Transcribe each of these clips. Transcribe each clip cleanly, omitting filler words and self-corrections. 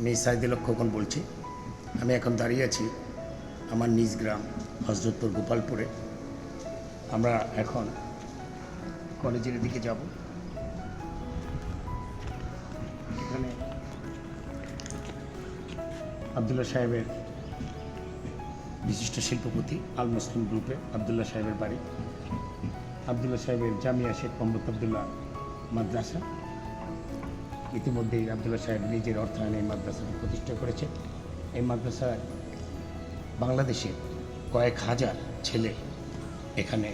আমি সাইদুল হক খোকন বলছি। আমি এখন দাঁড়িয়ে আছি আমার নিজ গ্রাম হজরতপুর গোপালপুরে। আমরা এখন কলেজের দিকে যাব। এখানে আবদুল্লাহ সাহেবের বিশিষ্ট শিল্পপতি আল মুসলিম গ্রুপে আবদুল্লাহ সাহেবের বাড়ি। আবদুল্লাহ সাহেবের জামিয়া শেখ মোহাম্মদ আবদুল্লাহ মাদ্রাসা। ইতিমধ্যেই আবদুল্লাহ সাহেব নিজের অর্থায়নে এই মাদ্রাসাটি প্রতিষ্ঠা করেছে। এই মাদ্রাসায় বাংলাদেশের কয়েক হাজার ছেলে এখানে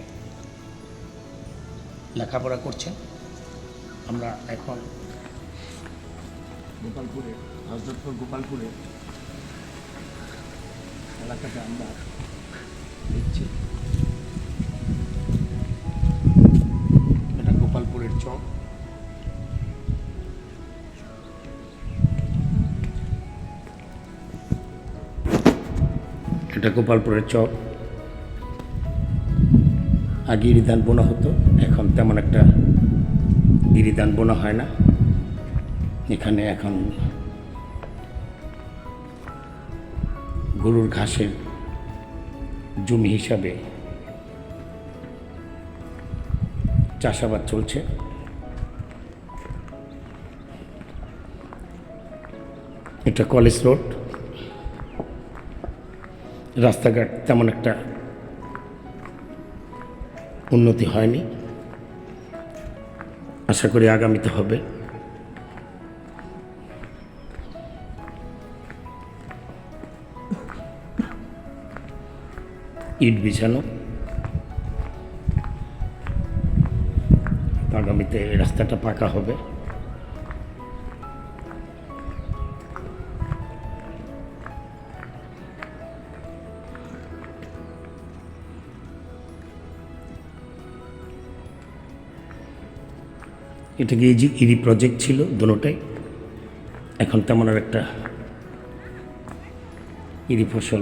লেখাপড়া করছেন। আমরা এখন গোপালপুরে হজরতপুর গোপালপুরে এলাকাটা আমরা দেখছি। এটা গোপালপুরের চক। এটা গোপালপুরের চক। আগে ইরিধান বোনা হতো, এখন তেমন একটা ইরিধান বোনা হয় না। এখানে এখন গরুর ঘাসের জমি হিসাবে চাষাবাদ চলছে। এটা কলেজ রোড। রাস্তাঘাট তেমন একটা উন্নতি হয়নি, আশা করি আগামীতে হবে। ইট বিছানো, আগামীতে রাস্তাটা পাকা হবে। এটা কি ইরি প্রজেক্ট ছিল দোনোটাই, এখন তেমন আর একটা ইরি ফসল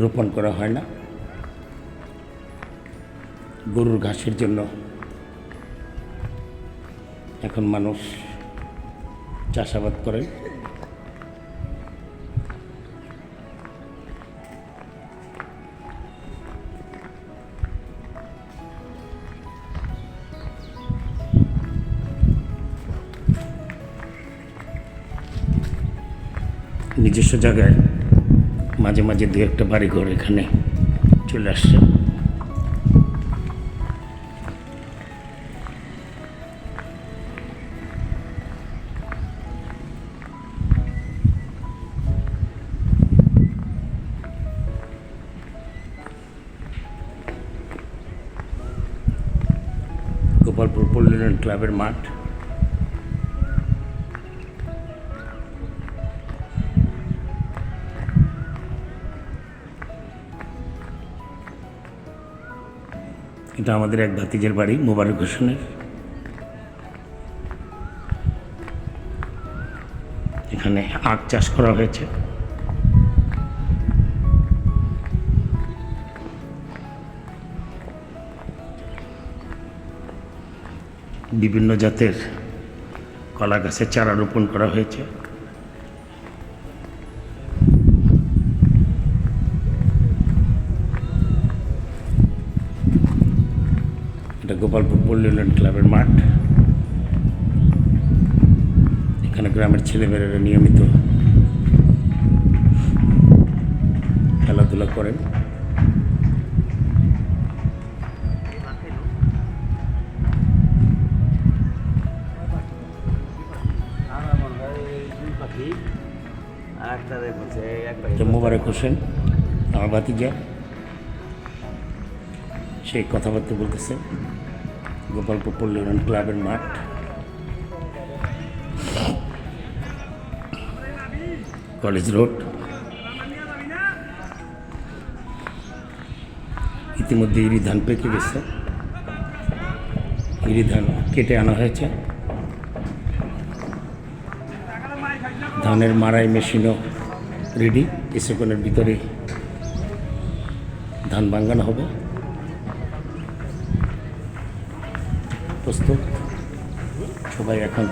রোপণ করা হয় না। গরুর ঘাসের জন্য এখন মানুষ চাষাবাদ করেন। নিজস্ব জায়গায় মাঝে মাঝে দু একটা বাড়িঘর এখানে চলে আসছে। গোপালপুর পল্লী উন্নয়ন ক্লাবের মাঠ। এটা আমাদের এক ভাতিজের বাড়ি, মোবারক হোসেনের। এখানে আখ চাষ করা হয়েছে। বিভিন্ন জাতের কলা গাছের চারা রোপণ করা হয়েছে। এটা গোপালপুর পল্লী উন্নয়ন ক্লাবের মাঠ। এখানে গ্রামের ছেলেমেয়েরা নিয়মিত খেলাধুলা করেন। মোবারক হোসেন আমার ভাতিজা, সেই কথাবার্তা বলতেছে। গোপালপুর পল্লী উন্নয়ন ক্লাবের মাঠ। College road. ইতিমধ্যে ইরি ধান পেকে গেছে, ইরি ধান কেটে আনা হয়েছে। ধানের মাড়াই মেশিনও রেডি, কিছুক্ষণের ভিতরে ধান ভাঙানো হবে, প্রস্তুত। সবাই এখন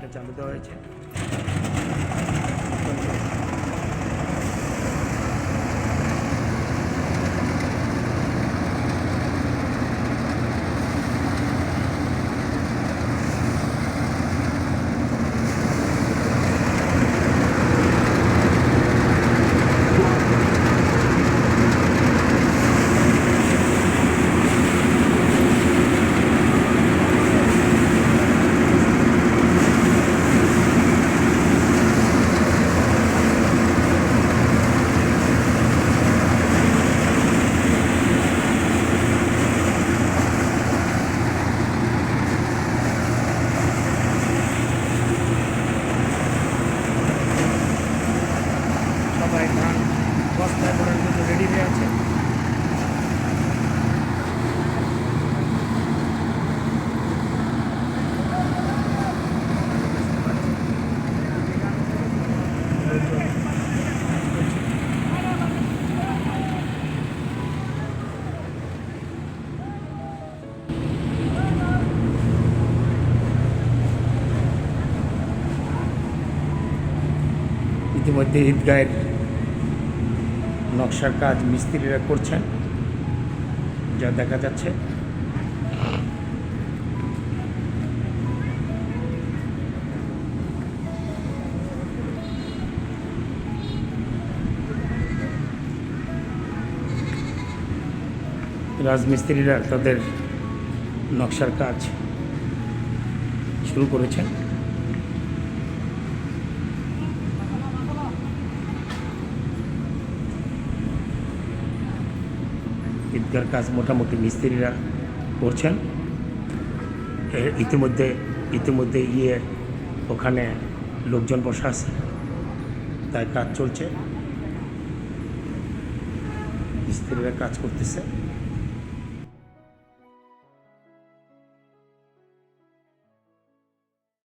সিস্টেমটা চালু দেওয়া হয়েছে। সবাই ধান বস্তায় ভরার জন্য রেডি হয়ে আছে। ইতিমধ্যে ঈদগাহের নকশার কাজ মিস্ত্রিরা করছেন, যা দেখা যাচ্ছে। রাজমিস্ত্রিরা তাদের নকশার কাজ শুরু করেছেন। ঈদগার কাজ মোটামুটি মিস্ত্রিরা করছেন। ইতিমধ্যে ওখানে লোকজন বসা আছে, তাই কাজ চলছে, মিস্ত্রিরা কাজ করতেছে।